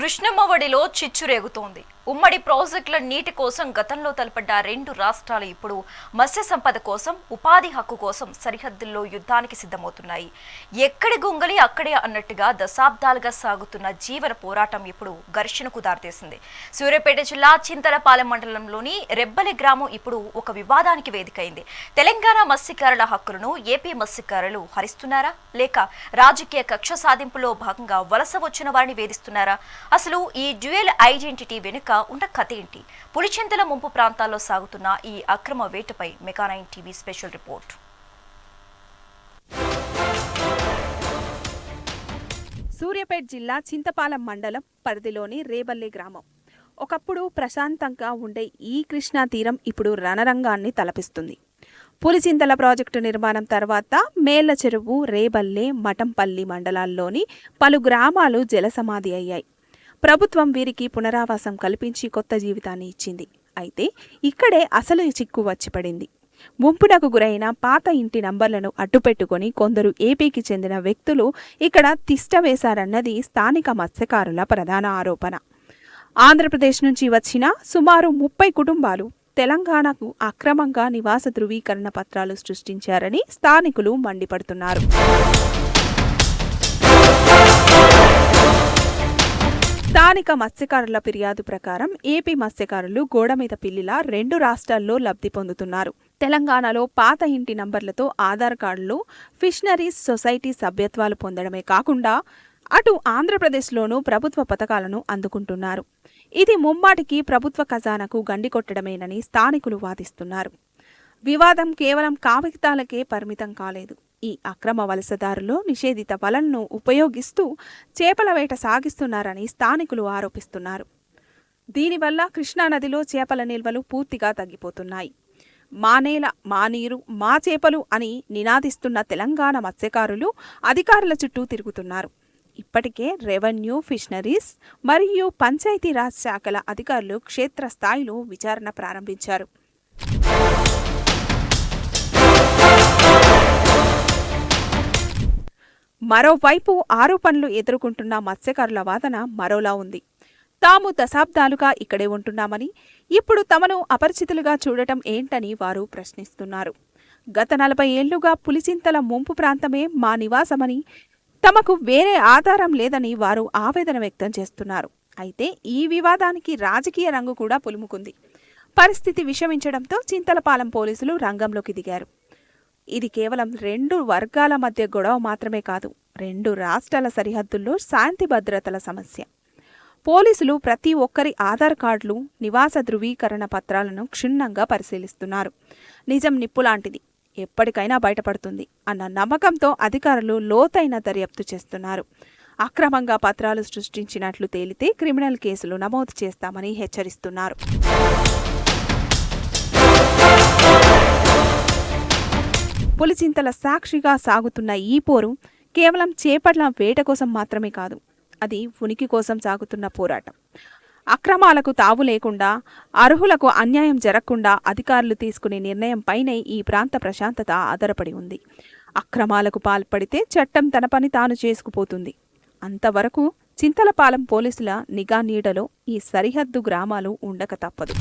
కృష్ణమ్మ ఒడిలో చిచ్చు రేగుతోంది. ఉమ్మడి ప్రాజెక్టుల నీటి కోసం గతంలో తలపడ్డ రెండు రాష్ట్రాలు ఇప్పుడు మత్స్య సంపద కోసం, ఉపాధి హక్కు కోసం సరిహద్దుల్లో యుద్ధానికి సిద్ధమవుతున్నాయి. ఎక్కడి గొంగలి అక్కడే అన్నట్టుగా దశాబ్దాలుగా సాగుతున్న జీవన పోరాటం ఇప్పుడు ఘర్షణకు దారితీసింది. సూర్యాపేట జిల్లా చింతలపాలెం మండలంలోని రెబ్బలి గ్రామం ఇప్పుడు ఒక వివాదానికి వేదికైంది. తెలంగాణ మత్స్యకారుల హక్కులను ఏపీ మత్స్యకారులు హరిస్తున్నారా, లేక రాజకీయ కక్ష సాధింపులో భాగంగా వలస వచ్చిన వారిని వేధిస్తున్నారా? అసలు ఈ డ్యూయల్ ఐడెంటిటీ వెనుక ఉన్న కథ ఏంటి? పులిచింతల ముంపు ప్రాంతాల్లో సాగుతున్న ఈ అక్రమ వేటపై మెగా9 టీవీ స్పెషల్ రిపోర్ట్. సూర్యాపేట జిల్లా చింతపాలెం మండలం పరిధిలోని రేబల్లి గ్రామం. ఒకప్పుడు ప్రశాంతంగా ఉండే ఈ కృష్ణా తీరం ఇప్పుడు రణరంగాన్ని తలపిస్తుంది. పులిచింతల ప్రాజెక్టు నిర్మాణం తర్వాత మేళ్ల చెరువు, రేబల్లె, మఠంపల్లి మండలాల్లోని పలు గ్రామాలు జలసమాధి అయ్యాయి. ప్రభుత్వం వీరికి పునరావాసం కల్పించి కొత్త జీవితాన్ని ఇచ్చింది. అయితే ఇక్కడే అసలు చిక్కు వచ్చిపడింది. ముంపునకు గురైన పాత ఇంటి నంబర్లను అడ్డుపెట్టుకుని కొందరు ఏపీకి చెందిన వ్యక్తులు ఇక్కడ తిష్ట వేశారన్నది స్థానిక మత్స్యకారుల ప్రధాన ఆరోపణ. ఆంధ్రప్రదేశ్ నుంచి వచ్చిన సుమారు 30 కుటుంబాలు తెలంగాణకు అక్రమంగా నివాస ధృవీకరణ పత్రాలు సృష్టించారని స్థానికులు మండిపడుతున్నారు. స్థానిక మత్స్యకారుల ఫిర్యాదు ప్రకారం ఏపీ మత్స్యకారులు గోడ మీద పిల్లిలా రెండు రాష్ట్రాల్లో లబ్ధి పొందుతున్నారు. తెలంగాణలో పాత ఇంటి నంబర్లతో ఆధార్ కార్డులు, ఫిషనరీస్ సొసైటీ సభ్యత్వాలు పొందడమే కాకుండా అటు ఆంధ్రప్రదేశ్లోనూ ప్రభుత్వ పథకాలను అందుకుంటున్నారు. ఇది ముమ్మాటికి ప్రభుత్వ ఖజానాకు గండికొట్టడమేనని స్థానికులు వాదిస్తున్నారు. వివాదం కేవలం కాగితాలకే పరిమితం కాలేదు. ఈ అక్రమ వలసదారులు నిషేధిత వలలను ఉపయోగిస్తూ చేపల వేట సాగిస్తున్నారని స్థానికులు ఆరోపిస్తున్నారు. దీనివల్ల కృష్ణానదిలో చేపల నిల్వలు పూర్తిగా తగ్గిపోతున్నాయి. మా నేల, మా నీరు, మా చేపలు అని నినాదిస్తున్న తెలంగాణ మత్స్యకారులు అధికారుల చుట్టూ తిరుగుతున్నారు. ఇప్పటికే రెవెన్యూ, ఫిషనరీస్ మరియు పంచాయతీరాజ్ శాఖల అధికారులు క్షేత్రస్థాయిలో విచారణ ప్రారంభించారు. మరోవైపు ఆరోపణలు ఎదుర్కొంటున్న మత్స్యకారుల వాదన మరోలా ఉంది. తాము దశాబ్దాలుగా ఇక్కడే ఉంటున్నామని, ఇప్పుడు తమను అపరిచితులుగా చూడటం ఏంటని వారు ప్రశ్నిస్తున్నారు. గత 40 ఏళ్లుగా పులిచింతల ముంపు ప్రాంతమే మా నివాసమని, తమకు వేరే ఆధారం లేదని వారు ఆవేదన వ్యక్తం చేస్తున్నారు. అయితే ఈ వివాదానికి రాజకీయ రంగు కూడా పులుముకుంది. పరిస్థితి విషమించడంతో చింతలపాలెం పోలీసులు రంగంలోకి దిగారు. ఇది కేవలం రెండు వర్గాల మధ్య గొడవ మాత్రమే కాదు, రెండు రాష్ట్రాల సరిహద్దుల్లో శాంతి భద్రతల సమస్య. పోలీసులు ప్రతి ఒక్కరి ఆధార్ కార్డులు, నివాస ధృవీకరణ పత్రాలను క్షుణ్ణంగా పరిశీలిస్తున్నారు. నిజం నిప్పులాంటిది, ఎప్పటికైనా బయటపడుతుంది అన్న నమ్మకంతో అధికారులు లోతైన దర్యాప్తు చేస్తున్నారు. అక్రమంగా పత్రాలు సృష్టించినట్లు తేలితే క్రిమినల్ కేసులు నమోదు చేస్తామని హెచ్చరిస్తున్నారు. పులిచింతల సాక్షిగా సాగుతున్న ఈ పోరు కేవలం చేపట్ల వేట కోసం మాత్రమే కాదు, అది ఉనికి కోసం సాగుతున్న పోరాటం. అక్రమాలకు తావు లేకుండా, అర్హులకు అన్యాయం జరగకుండా అధికారులు తీసుకునే నిర్ణయంపైనే ఈ ప్రాంత ప్రశాంతత ఆధారపడి ఉంది. అక్రమాలకు పాల్పడితే చట్టం తన పని తాను చేసుకుపోతుంది. అంతవరకు చింతలపాలెం పోలీసుల నిఘా నీడలో ఈ సరిహద్దు గ్రామాలు ఉండక తప్పదు.